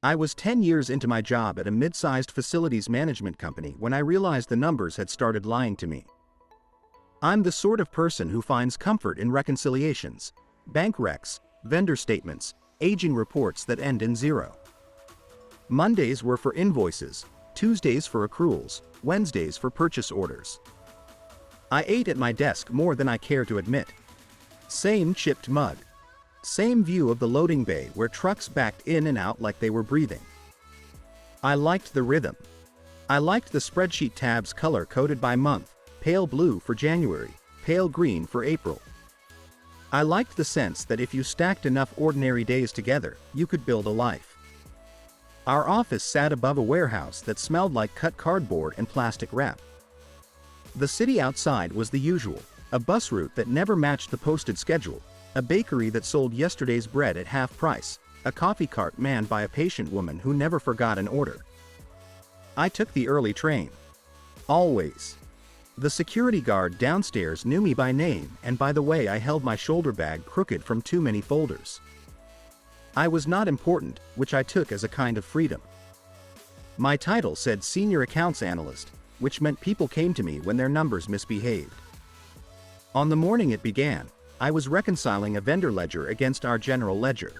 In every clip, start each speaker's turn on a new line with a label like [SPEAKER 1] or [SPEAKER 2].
[SPEAKER 1] I was 10 years into my job at a mid-sized facilities management company when I realized the numbers had started lying to me. I'm the sort of person who finds comfort in reconciliations, bank recs, vendor statements, aging reports that end in zero. Mondays were for invoices, Tuesdays for accruals, Wednesdays for purchase orders. I ate at my desk more than I care to admit. Same chipped mug. Same view of the loading bay where trucks backed in and out like they were breathing. I liked the rhythm. I liked the spreadsheet tabs color-coded by month, pale blue for January, pale green for April. I liked the sense that if you stacked enough ordinary days together, you could build a life. Our office sat above a warehouse that smelled like cut cardboard and plastic wrap. The city outside was the usual, a bus route that never matched the posted schedule, a bakery that sold yesterday's bread at half price, a coffee cart manned by a patient woman who never forgot an order. I took the early train. Always. The security guard downstairs knew me by name and by the way I held my shoulder bag crooked from too many folders. I was not important, which I took as a kind of freedom. My title said Senior Accounts Analyst, which meant people came to me when their numbers misbehaved. On the morning it began, I was reconciling a vendor ledger against our general ledger.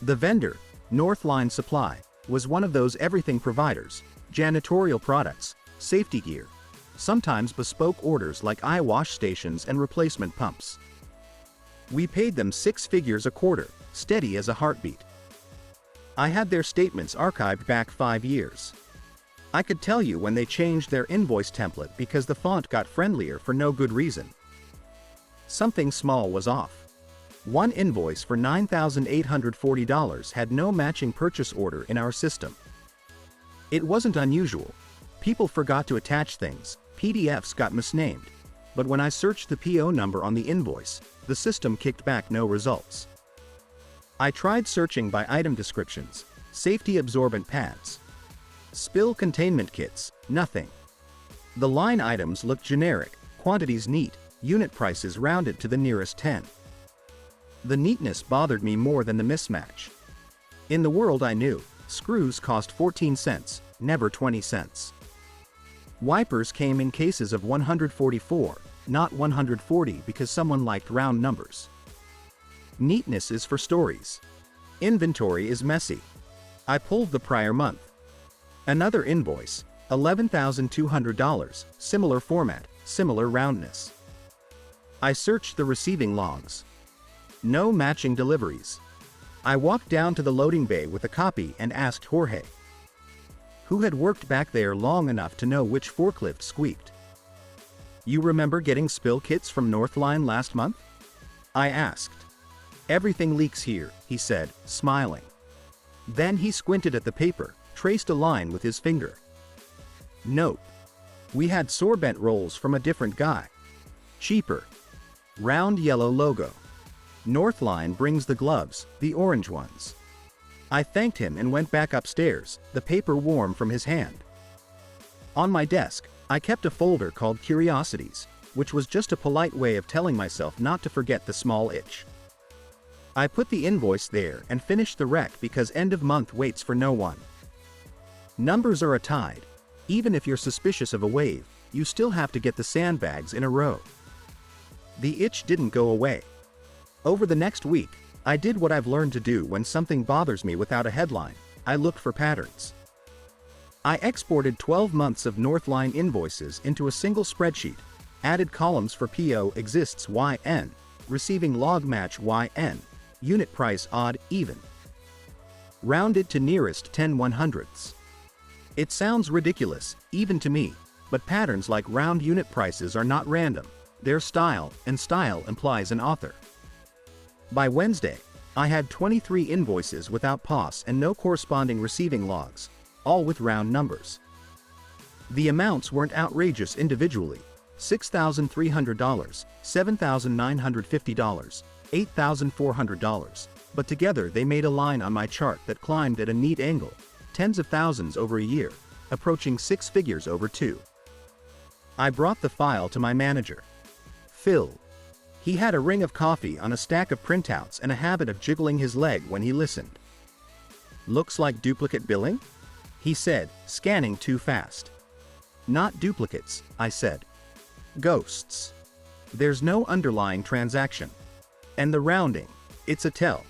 [SPEAKER 1] The vendor, Northline Supply, was one of those everything providers, janitorial products, safety gear, sometimes bespoke orders like eye wash stations and replacement pumps. We paid them 6 figures a quarter, steady as a heartbeat. I had their statements archived back 5 years. I could tell you when they changed their invoice template because the font got friendlier for no good reason. Something small was off. One invoice for $9,840 had no matching purchase order in our system. It wasn't unusual. People forgot to attach things, PDFs got misnamed, but when I searched the PO number on the invoice, the system kicked back no results. I tried searching by item descriptions, safety absorbent pads, spill containment kits, nothing. The line items looked generic, quantities neat, unit prices rounded to the nearest 10. The neatness bothered me more than the mismatch. In the world I knew, screws cost 14 cents, never 20 cents. Wipers came in cases of 144, not 140 because someone liked round numbers. Neatness is for stories. Inventory is messy. I pulled the prior month. Another invoice, $11,200, similar format, similar roundness. I searched the receiving logs. No matching deliveries. I walked down to the loading bay with a copy and asked Jorge, who had worked back there long enough to know which forklift squeaked. "You remember getting spill kits from Northline last month?" I asked. "Everything leaks here," he said, smiling. Then he squinted at the paper, traced a line with his finger. "Nope. We had sorbent rolls from a different guy. Cheaper. Round yellow logo. Northline brings the gloves, the orange ones." I thanked him and went back upstairs, the paper warm from his hand. On my desk, I kept a folder called Curiosities, which was just a polite way of telling myself not to forget the small itch. I put the invoice there and finished the rec because end of month waits for no one. Numbers are a tide. Even if you're suspicious of a wave, you still have to get the sandbags in a row. The itch didn't go away. Over the next week, I did what I've learned to do when something bothers me without a headline. I looked for patterns. I exported 12 months of Northline invoices into a single spreadsheet, added columns for PO exists YN, receiving log match YN, unit price odd even. Rounded to nearest 10/100ths. It sounds ridiculous, even to me, but patterns like round unit prices are not random, they're style, and style implies an author. By Wednesday, I had 23 invoices without POS and no corresponding receiving logs, all with round numbers. The amounts weren't outrageous individually, $6,300, $7,950, $8,400, but together they made a line on my chart that climbed at a neat angle, tens of thousands over a year, approaching 6 figures over 2. I brought the file to my manager, Phil. He had a ring of coffee on a stack of printouts and a habit of jiggling his leg when he listened. Looks like duplicate billing? He said, scanning too fast. Not duplicates, I said. Ghosts. There's no underlying transaction. And the rounding, it's a tell.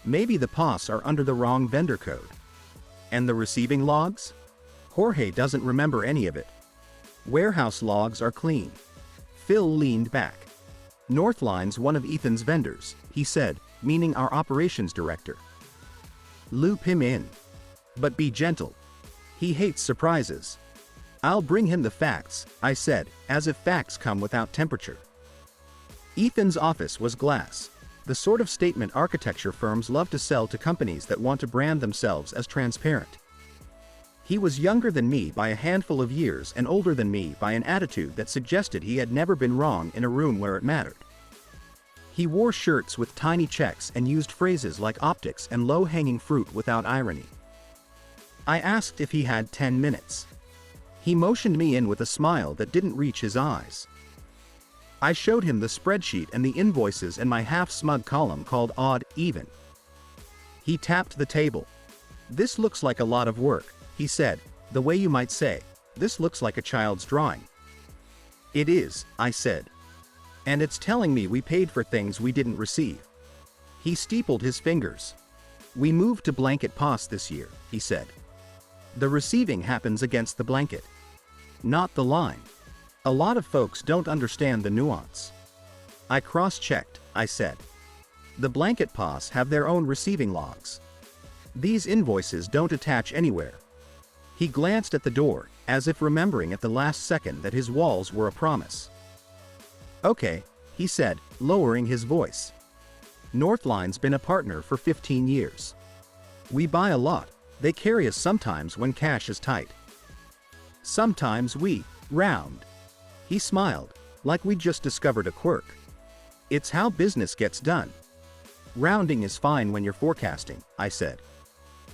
[SPEAKER 1] Maybe the POS are under the wrong vendor code. And the receiving logs? Jorge doesn't remember any of it. Warehouse logs are clean. Phil leaned back. Northline's one of Ethan's vendors, he said, meaning our operations director. Loop him in. But be gentle. He hates surprises. I'll bring him the facts, I said, as if facts come without temperature. Ethan's office was glass, the sort of statement architecture firms love to sell to companies that want to brand themselves as transparent. He was younger than me by a handful of years and older than me by an attitude that suggested he had never been wrong in a room where it mattered. He wore shirts with tiny checks and used phrases like optics and low-hanging fruit without irony. I asked if he had 10 minutes. He motioned me in with a smile that didn't reach his eyes. I showed him the spreadsheet and the invoices and my half-smug column called Odd Even. He tapped the table. This looks like a lot of work, he said, the way you might say, this looks like a child's drawing. It is, I said. And it's telling me we paid for things we didn't receive. He steepled his fingers. We moved to blanket POS this year, he said. The receiving happens against the blanket, not the line. A lot of folks don't understand the nuance. I cross-checked, I said. The blanket POS have their own receiving logs. These invoices don't attach anywhere. He glanced at the door, as if remembering at the last second that his walls were a promise. Okay, he said, lowering his voice. Northline's been a partner for 15 years. We buy a lot. They carry us sometimes when cash is tight. Sometimes we round. He smiled, like we'd just discovered a quirk. It's how business gets done. Rounding is fine when you're forecasting, I said.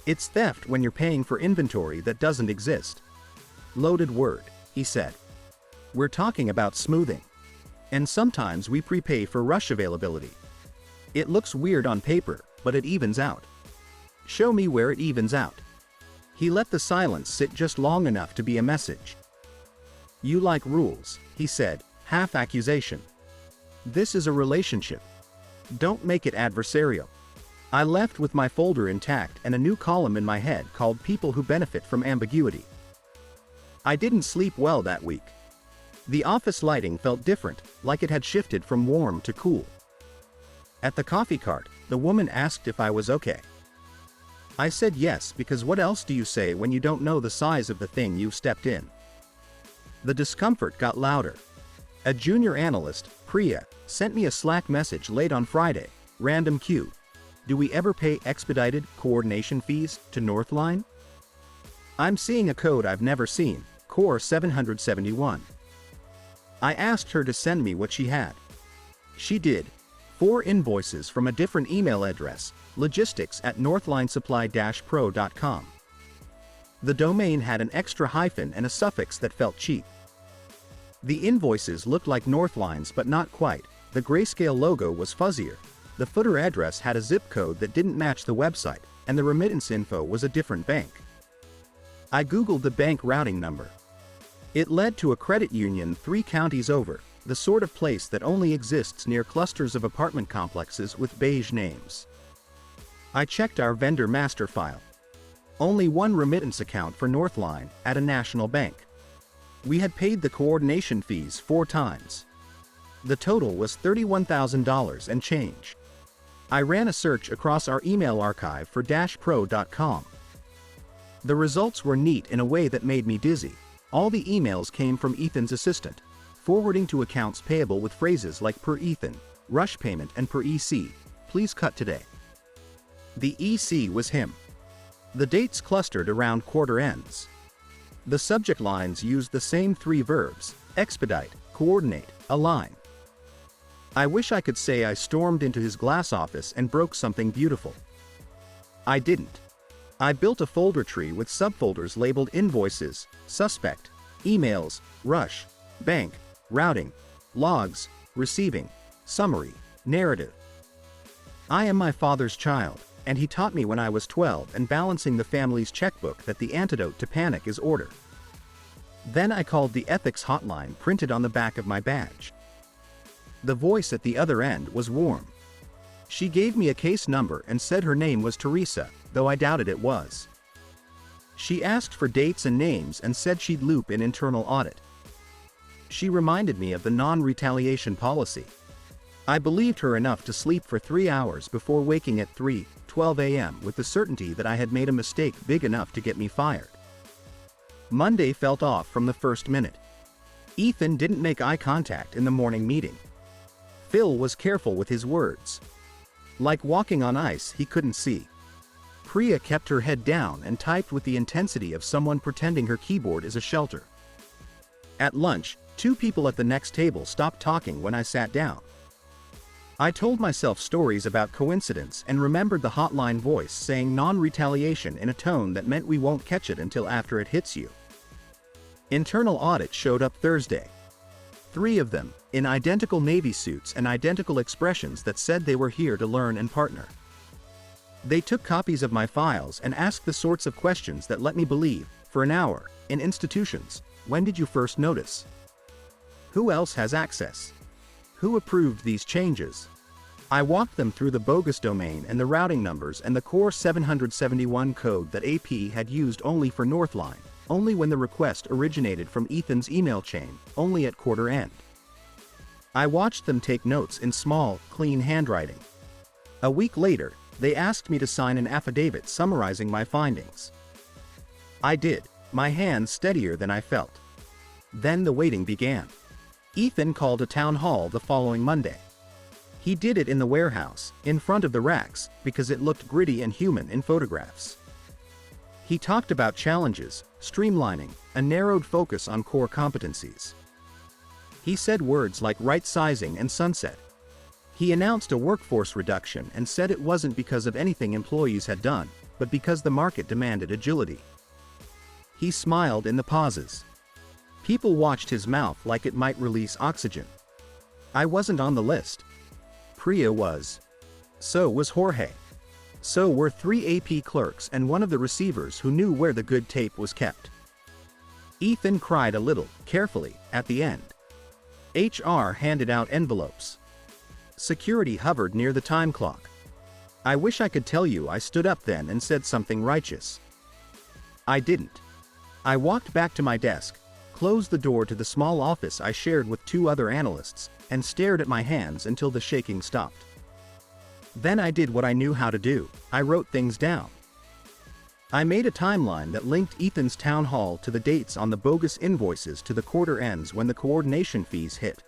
[SPEAKER 1] It's theft when you're paying for inventory that doesn't exist. Loaded word, he said. We're talking about smoothing. And sometimes we prepay for rush availability. It looks weird on paper, but it evens out. Show me where it evens out. He let the silence sit just long enough to be a message. You like rules, he said, half accusation. This is a relationship. Don't make it adversarial. I left with my folder intact and a new column in my head called People Who Benefit from Ambiguity. I didn't sleep well that week. The office lighting felt different, like it had shifted from warm to cool. At the coffee cart, the woman asked if I was okay. I said yes because what else do you say when you don't know the size of the thing you've stepped in? The discomfort got louder. A junior analyst, Priya, sent me a Slack message late on Friday, random Q. Do we ever pay expedited coordination fees to Northline? I'm seeing a code I've never seen, Core 771. I asked her to send me what she had. She did. 4 invoices from a different email address, logistics@northlinesupply-pro.com. The domain had an extra hyphen and a suffix that felt cheap. The invoices looked like Northline's but not quite. The grayscale logo was fuzzier. The footer address had a zip code that didn't match the website, and the remittance info was a different bank. I googled the bank routing number. It led to a credit union 3 counties over, the sort of place that only exists near clusters of apartment complexes with beige names. I checked our vendor master file. Only one remittance account for Northline at a national bank. We had paid the coordination fees 4 times. The total was $31,000 and change. I ran a search across our email archive for -pro.com. The results were neat in a way that made me dizzy. All the emails came from Ethan's assistant, forwarding to accounts payable with phrases like per Ethan, rush payment and per EC, please cut today. The EC was him. The dates clustered around quarter ends. The subject lines used the same 3 verbs, expedite, coordinate, align. I wish I could say I stormed into his glass office and broke something beautiful. I didn't. I built a folder tree with subfolders labeled Invoices, Suspect, Emails, Rush, Bank, Routing, Logs, Receiving, Summary, Narrative. I am my father's child, and he taught me when I was 12 and balancing the family's checkbook that the antidote to panic is order. Then I called the ethics hotline printed on the back of my badge. The voice at the other end was warm. She gave me a case number and said her name was Teresa, though I doubted it was. She asked for dates and names and said she'd loop in internal audit. She reminded me of the non-retaliation policy. I believed her enough to sleep for 3 hours before waking at 3:12 a.m. with the certainty that I had made a mistake big enough to get me fired. Monday felt off from the first minute. Ethan didn't make eye contact in the morning meeting. Phil was careful with his words. Like walking on ice he couldn't see. Priya kept her head down and typed with the intensity of someone pretending her keyboard is a shelter. At lunch, 2 people at the next table stopped talking when I sat down. I told myself stories about coincidence and remembered the hotline voice saying non-retaliation in a tone that meant we won't catch it until after it hits you. Internal audit showed up Thursday. 3 of them, in identical Navy suits and identical expressions that said they were here to learn and partner. They took copies of my files and asked the sorts of questions that let me believe, for an hour, in institutions. When did you first notice? Who else has access? Who approved these changes? I walked them through the bogus domain and the routing numbers and the core 771 code that AP had used only for Northline, only when the request originated from Ethan's email chain, only at quarter end. I watched them take notes in small, clean handwriting. A week later, they asked me to sign an affidavit summarizing my findings. I did, my hands steadier than I felt. Then the waiting began. Ethan called a town hall the following Monday. He did it in the warehouse, in front of the racks, because it looked gritty and human in photographs. He talked about challenges, streamlining, a narrowed focus on core competencies. He said words like right-sizing and sunset. He announced a workforce reduction and said it wasn't because of anything employees had done, but because the market demanded agility. He smiled in the pauses. People watched his mouth like it might release oxygen. I wasn't on the list. Priya was. So was Jorge. So were 3 AP clerks and one of the receivers who knew where the good tape was kept. Ethan cried a little, carefully, at the end. HR handed out envelopes. Security hovered near the time clock. I wish I could tell you I stood up then and said something righteous. I didn't. I walked back to my desk, closed the door to the small office I shared with 2 other analysts, and stared at my hands until the shaking stopped. Then I did what I knew how to do, I wrote things down. I made a timeline that linked Ethan's town hall to the dates on the bogus invoices to the quarter ends when the coordination fees hit.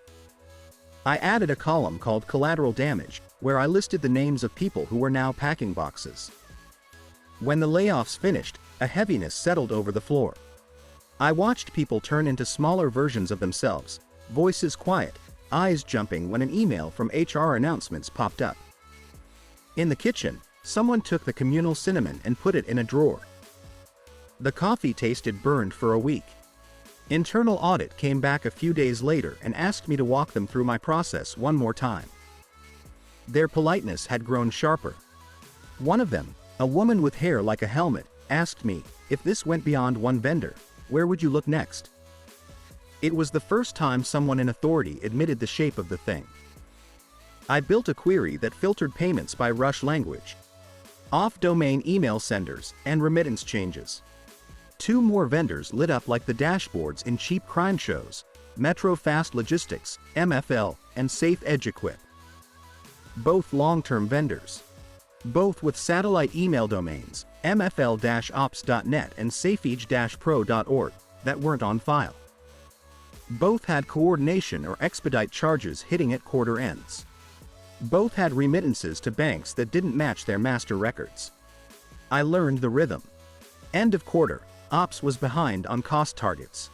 [SPEAKER 1] I added a column called Collateral Damage, where I listed the names of people who were now packing boxes. When the layoffs finished, a heaviness settled over the floor. I watched people turn into smaller versions of themselves, voices quiet, eyes jumping when an email from HR announcements popped up. In the kitchen, someone took the communal cinnamon and put it in a drawer. The coffee tasted burned for a week. Internal audit came back a few days later and asked me to walk them through my process one more time. Their politeness had grown sharper. One of them, a woman with hair like a helmet, asked me, if this went beyond one vendor, where would you look next? It was the first time someone in authority admitted the shape of the thing. I built a query that filtered payments by rush language, off-domain email senders, and remittance changes. 2 more vendors lit up like the dashboards in cheap crime shows, Metro Fast Logistics, MFL, and Safe Edge Equip. Both long-term vendors. Both with satellite email domains, mfl-ops.net and safeedge-pro.org, that weren't on file. Both had coordination or expedite charges hitting at quarter ends. Both had remittances to banks that didn't match their master records. I learned the rhythm. End of quarter, Ops was behind on cost targets.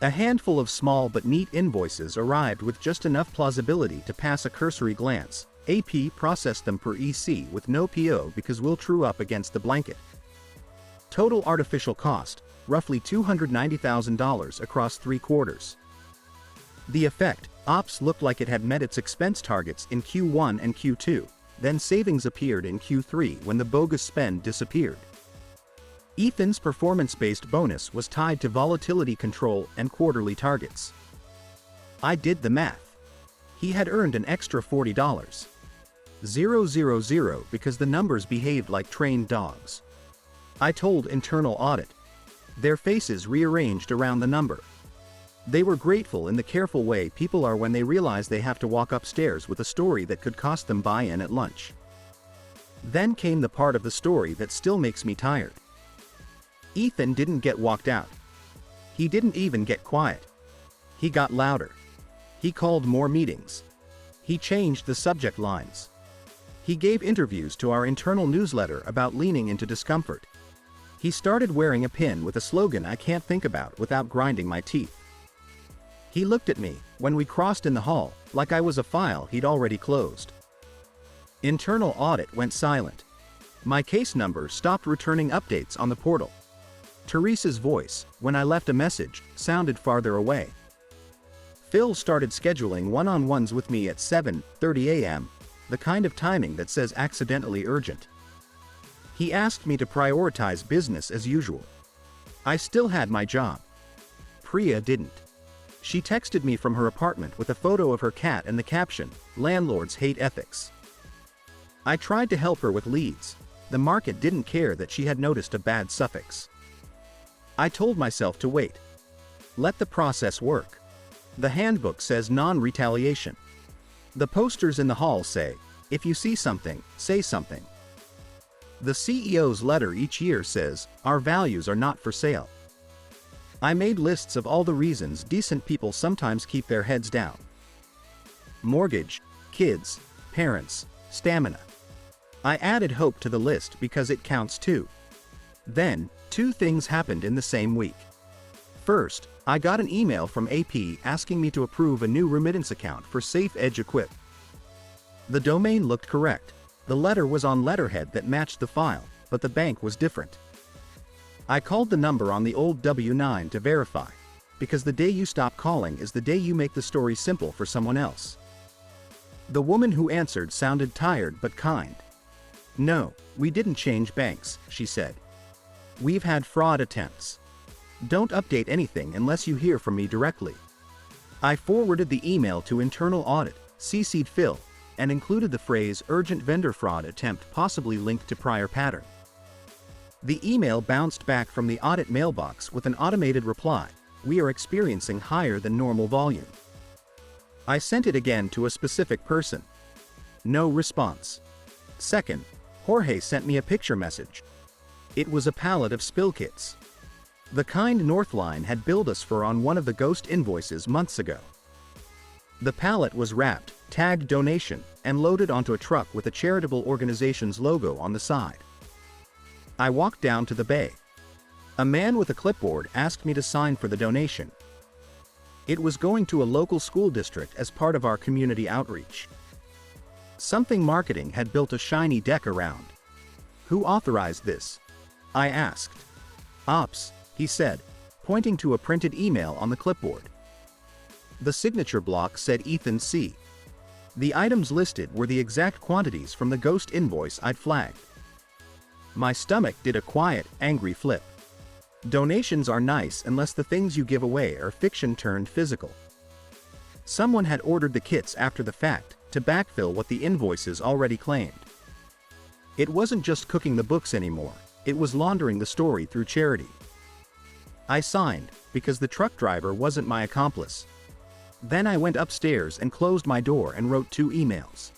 [SPEAKER 1] A handful of small but neat invoices arrived with just enough plausibility to pass a cursory glance. AP processed them per EC with no PO because we'll true up against the blanket. Total artificial cost, roughly $290,000 across 3 quarters. The effect, Ops looked like it had met its expense targets in Q1 and Q2, then savings appeared in Q3 when the bogus spend disappeared. Ethan's performance-based bonus was tied to volatility control and quarterly targets. I did the math. He had earned an extra $40. 000 because the numbers behaved like trained dogs. I told internal audit. Their faces rearranged around the number. They were grateful in the careful way people are when they realize they have to walk upstairs with a story that could cost them buy-in at lunch. Then came the part of the story that still makes me tired. Ethan didn't get walked out. He didn't even get quiet. He got louder. He called more meetings. He changed the subject lines. He gave interviews to our internal newsletter about leaning into discomfort. He started wearing a pin with a slogan I can't think about without grinding my teeth. He looked at me, when we crossed in the hall, like I was a file he'd already closed. Internal audit went silent. My case number stopped returning updates on the portal. Teresa's voice, when I left a message, sounded farther away. Phil started scheduling one-on-ones with me at 7:30 a.m., the kind of timing that says accidentally urgent. He asked me to prioritize business as usual. I still had my job. Priya didn't. She texted me from her apartment with a photo of her cat and the caption, "Landlords hate ethics." I tried to help her with leads. The market didn't care that she had noticed a bad suffix. I told myself to wait. Let the process work. The handbook says non-retaliation. The posters in the hall say, if you see something, say something. The CEO's letter each year says, our values are not for sale. I made lists of all the reasons decent people sometimes keep their heads down. Mortgage, kids, parents, stamina. I added hope to the list because it counts too. Then, two things happened in the same week. First, I got an email from AP asking me to approve a new remittance account for Safe Edge Equip. The domain looked correct. The letter was on letterhead that matched the file, but the bank was different. I called the number on the old W9 to verify, because the day you stop calling is the day you make the story simple for someone else. The woman who answered sounded tired but kind. No, we didn't change banks, she said. We've had fraud attempts. Don't update anything unless you hear from me directly. I forwarded the email to internal audit, CC'd Phil, and included the phrase urgent vendor fraud attempt possibly linked to prior pattern. The email bounced back from the audit mailbox with an automated reply, we are experiencing higher than normal volume. I sent it again to a specific person. No response. Second, Jorge sent me a picture message. It was a pallet of spill kits. The kind Northline had billed us for on one of the ghost invoices months ago. The pallet was wrapped, tagged donation, and loaded onto a truck with a charitable organization's logo on the side. I walked down to the bay. A man with a clipboard asked me to sign for the donation. It was going to a local school district as part of our community outreach. Something marketing had built a shiny deck around. Who authorized this? I asked. Ops, he said, pointing to a printed email on the clipboard. The signature block said Ethan C. The items listed were the exact quantities from the ghost invoice I'd flagged. My stomach did a quiet, angry flip. Donations are nice unless the things you give away are fiction turned physical. Someone had ordered the kits after the fact, to backfill what the invoices already claimed. It wasn't just cooking the books anymore, it was laundering the story through charity. I signed, because the truck driver wasn't my accomplice. Then I went upstairs and closed my door and wrote 2 emails.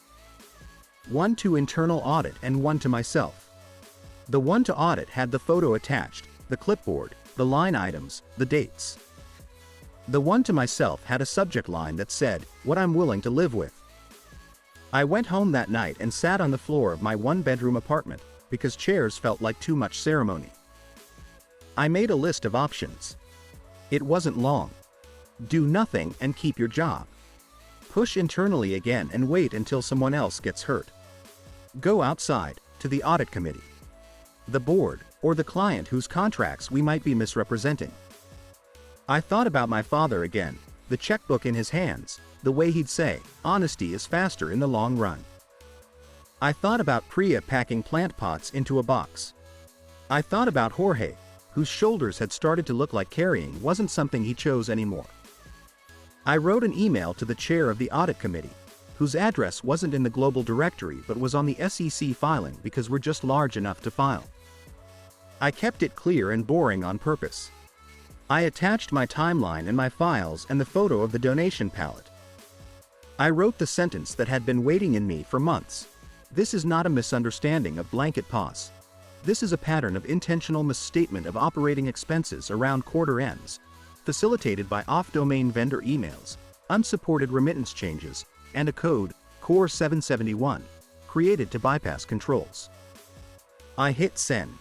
[SPEAKER 1] One to internal audit and one to myself. The one to audit had the photo attached, the clipboard, the line items, the dates. The one to myself had a subject line that said, what I'm willing to live with. I went home that night and sat on the floor of my 1-bedroom apartment, because chairs felt like too much ceremony. I made a list of options. It wasn't long. Do nothing and keep your job. Push internally again and wait until someone else gets hurt. Go outside, to the audit committee, the board, or the client whose contracts we might be misrepresenting. I thought about my father again, the checkbook in his hands, the way he'd say, honesty is faster in the long run. I thought about Priya packing plant pots into a box. I thought about Jorge, whose shoulders had started to look like carrying wasn't something he chose anymore. I wrote an email to the chair of the audit committee, whose address wasn't in the global directory but was on the SEC filing because we're just large enough to file. I kept it clear and boring on purpose. I attached my timeline and my files and the photo of the donation pallet. I wrote the sentence that had been waiting in me for months. This is not a misunderstanding of blanket pause. This is a pattern of intentional misstatement of operating expenses around quarter ends, facilitated by off-domain vendor emails, unsupported remittance changes, and a code, Core 771, created to bypass controls. I hit send.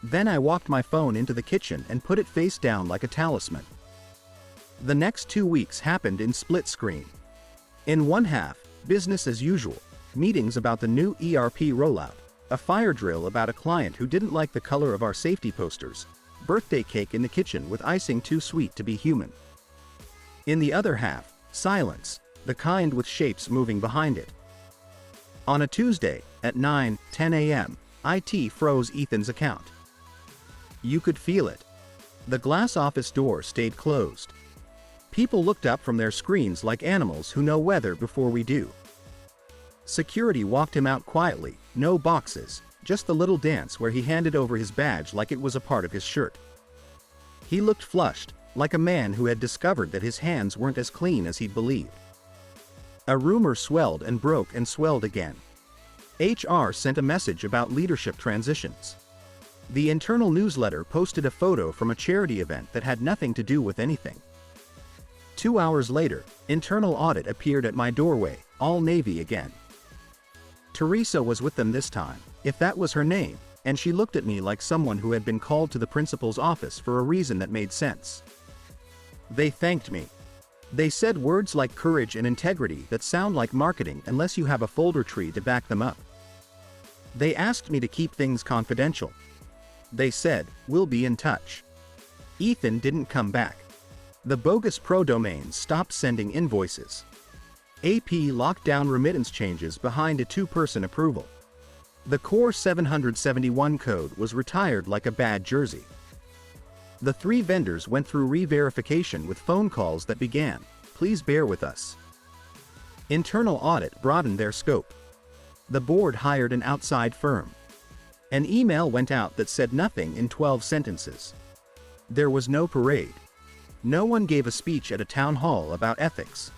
[SPEAKER 1] Then I walked my phone into the kitchen and put it face down like a talisman. The next 2 weeks happened in split screen. In one half, business as usual, meetings about the new ERP rollout, a fire drill about a client who didn't like the color of our safety posters, birthday cake in the kitchen with icing too sweet to be human. In the other half, silence, the kind with shapes moving behind it. On a Tuesday, at 9:10 a.m., IT froze Ethan's account. You could feel it. The glass office door stayed closed. People looked up from their screens like animals who know weather before we do. Security walked him out quietly, no boxes, just the little dance where he handed over his badge like it was a part of his shirt. He looked flushed, like a man who had discovered that his hands weren't as clean as he'd believed. A rumor swelled and broke and swelled again. HR sent a message about leadership transitions. The internal newsletter posted a photo from a charity event that had nothing to do with anything. 2 hours later, internal audit appeared at my doorway, all navy again. Teresa was with them this time, if that was her name, and she looked at me like someone who had been called to the principal's office for a reason that made sense. They thanked me. They said words like courage and integrity that sound like marketing unless you have a folder tree to back them up. They asked me to keep things confidential. They said, we'll be in touch. Ethan didn't come back. The bogus pro domains stopped sending invoices. AP locked down remittance changes behind a 2-person approval. The Core 771 code was retired like a bad jersey. The 3 vendors went through re-verification with phone calls that began, please bear with us. Internal audit broadened their scope. The board hired an outside firm. An email went out that said nothing in 12 sentences. There was no parade. No one gave a speech at a town hall about ethics.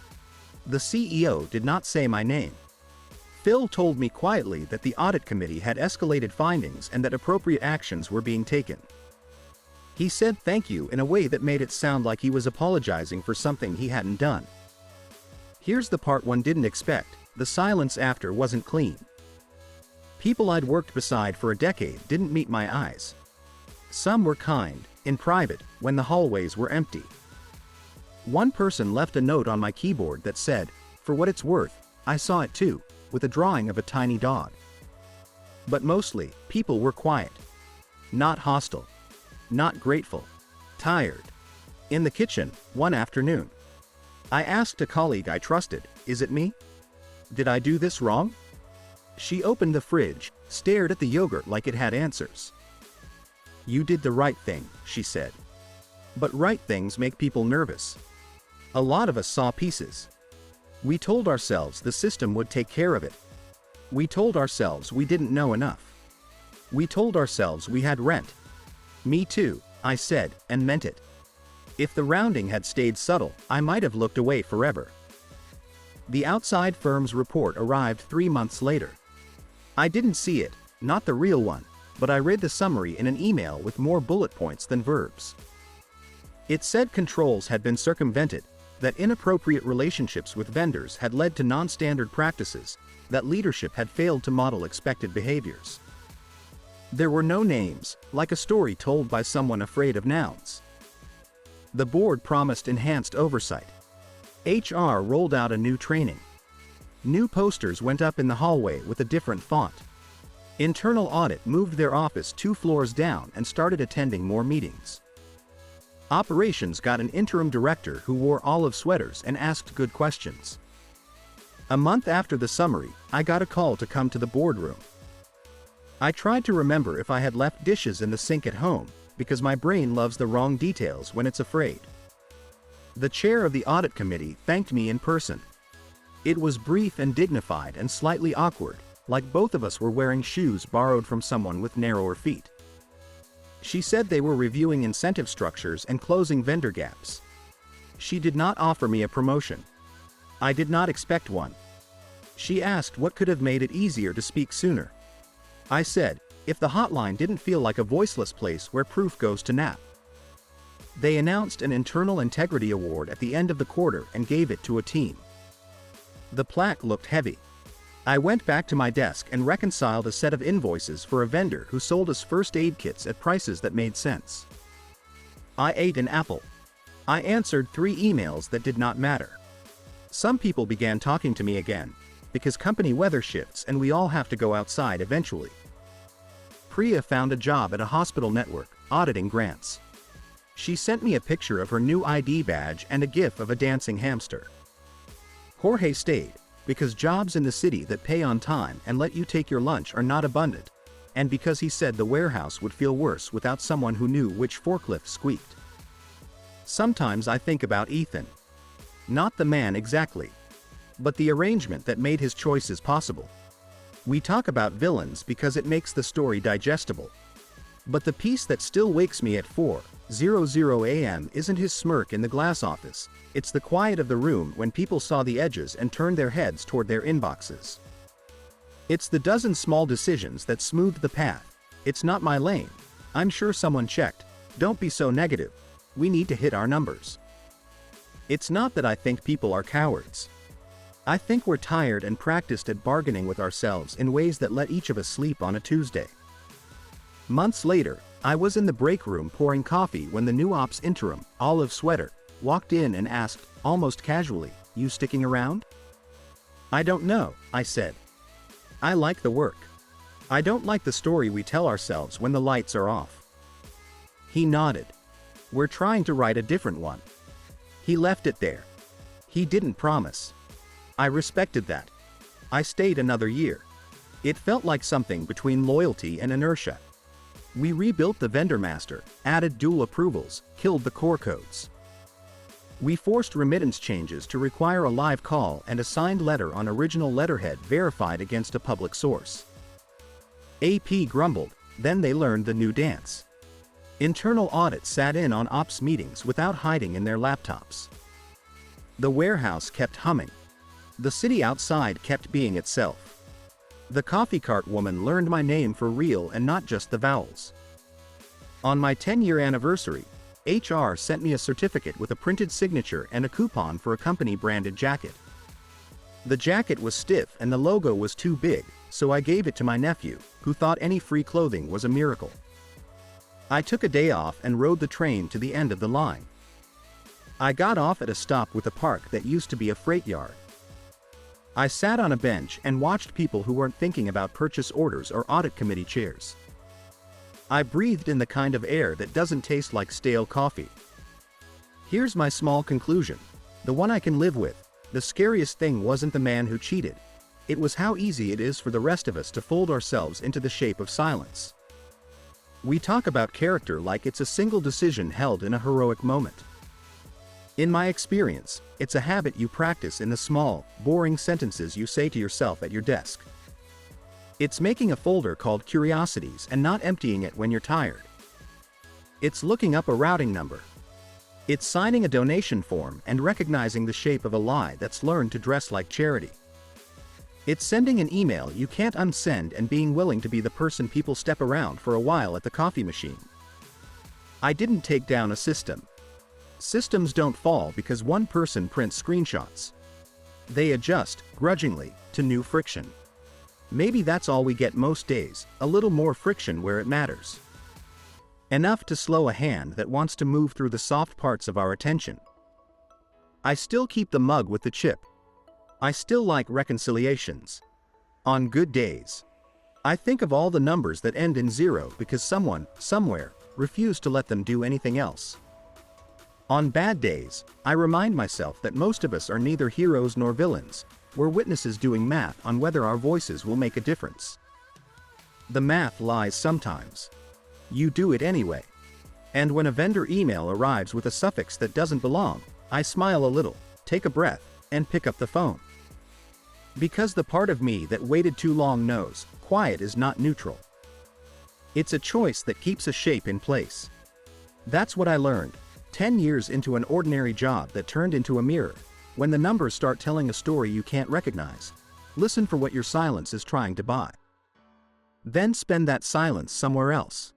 [SPEAKER 1] The CEO did not say my name. Phil told me quietly that the audit committee had escalated findings and that appropriate actions were being taken. He said thank you in a way that made it sound like he was apologizing for something he hadn't done. Here's the part one didn't expect, the silence after wasn't clean. People I'd worked beside for a decade didn't meet my eyes. Some were kind, in private, when the hallways were empty. One person left a note on my keyboard that said, for what it's worth, I saw it too, with a drawing of a tiny dog. But mostly, people were quiet. Not hostile. Not grateful. Tired. In the kitchen, one afternoon, I asked a colleague I trusted, is it me? Did I do this wrong? She opened the fridge, stared at the yogurt like it had answers. You did the right thing, she said. But right things make people nervous. A lot of us saw pieces. We told ourselves the system would take care of it. We told ourselves we didn't know enough. We told ourselves we had rent. Me too, I said, and meant it. If the rounding had stayed subtle, I might have looked away forever. The outside firm's report arrived 3 months later. I didn't see it, not the real one, but I read the summary in an email with more bullet points than verbs. It said controls had been circumvented, that inappropriate relationships with vendors had led to non-standard practices, that leadership had failed to model expected behaviors. There were no names, like a story told by someone afraid of nouns. The board promised enhanced oversight. HR rolled out a new training. New posters went up in the hallway with a different font. Internal audit moved their office 2 floors down and started attending more meetings. Operations got an interim director who wore olive sweaters and asked good questions. A month after the summary, I got a call to come to the boardroom. I tried to remember if I had left dishes in the sink at home, because my brain loves the wrong details when it's afraid. The chair of the audit committee thanked me in person. It was brief and dignified and slightly awkward, like both of us were wearing shoes borrowed from someone with narrower feet. She said they were reviewing incentive structures and closing vendor gaps. She did not offer me a promotion. I did not expect one. She asked what could have made it easier to speak sooner. I said, if the hotline didn't feel like a voiceless place where proof goes to nap. They announced an internal integrity award at the end of the quarter and gave it to a team. The plaque looked heavy. I went back to my desk and reconciled a set of invoices for a vendor who sold us first aid kits at prices that made sense. I ate an apple. I answered 3 emails that did not matter. Some people began talking to me again, because company weather shifts and we all have to go outside eventually. Priya found a job at a hospital network, auditing grants. She sent me a picture of her new ID badge and a gif of a dancing hamster. Jorge stayed, because jobs in the city that pay on time and let you take your lunch are not abundant, and because he said the warehouse would feel worse without someone who knew which forklift squeaked. Sometimes I think about Ethan. Not the man exactly, but the arrangement that made his choices possible. We talk about villains because it makes the story digestible. But the piece that still wakes me at 4:00 a.m. isn't his smirk in the glass office, it's the quiet of the room when people saw the edges and turned their heads toward their inboxes. It's the dozen small decisions that smoothed the path. It's not my lane. I'm sure someone checked. Don't be so negative. We need to hit our numbers. It's not that I think people are cowards. I think we're tired and practiced at bargaining with ourselves in ways that let each of us sleep on a Tuesday. Months later, I was in the break room pouring coffee when the new ops interim, Olive Sweater, walked in and asked, almost casually, "You sticking around?" "I don't know," I said. "I like the work. I don't like the story we tell ourselves when the lights are off." He nodded. "We're trying to write a different one." He left it there. He didn't promise. I respected that. I stayed another year. It felt like something between loyalty and inertia. We rebuilt the vendor master, added dual approvals, killed the core codes. We forced remittance changes to require a live call and a signed letter on original letterhead verified against a public source. AP grumbled, then they learned the new dance. Internal audit sat in on ops meetings without hiding in their laptops. The warehouse kept humming. The city outside kept being itself. The coffee cart woman learned my name for real and not just the vowels. On my 10-year anniversary, HR sent me a certificate with a printed signature and a coupon for a company-branded jacket. The jacket was stiff and the logo was too big, so I gave it to my nephew, who thought any free clothing was a miracle. I took a day off and rode the train to the end of the line. I got off at a stop with a park that used to be a freight yard. I sat on a bench and watched people who weren't thinking about purchase orders or audit committee chairs. I breathed in the kind of air that doesn't taste like stale coffee. Here's my small conclusion, the one I can live with. The scariest thing wasn't the man who cheated. It was how easy it is for the rest of us to fold ourselves into the shape of silence. We talk about character like it's a single decision held in a heroic moment. In my experience, it's a habit you practice in the small, boring sentences you say to yourself at your desk. It's making a folder called Curiosities and not emptying it when you're tired. It's looking up a routing number. It's signing a donation form and recognizing the shape of a lie that's learned to dress like charity. It's sending an email you can't unsend and being willing to be the person people step around for a while at the coffee machine. I didn't take down a system. Systems don't fall because one person prints screenshots. They adjust, grudgingly, to new friction. Maybe that's all we get most days, a little more friction where it matters. Enough to slow a hand that wants to move through the soft parts of our attention. I still keep the mug with the chip. I still like reconciliations. On good days. I think of all the numbers that end in 0 because someone, somewhere, refused to let them do anything else. On bad days, I remind myself that most of us are neither heroes nor villains, We're witnesses doing math on whether our voices will make a difference. The math lies sometimes. You do it anyway. And when a vendor email arrives with a suffix that doesn't belong, I smile a little, take a breath, and pick up the phone. Because the part of me that waited too long knows, quiet is not neutral. It's a choice that keeps a shape in place. That's what I learned, 10 years into an ordinary job that turned into a mirror. When the numbers start telling a story you can't recognize, listen for what your silence is trying to buy. Then spend that silence somewhere else.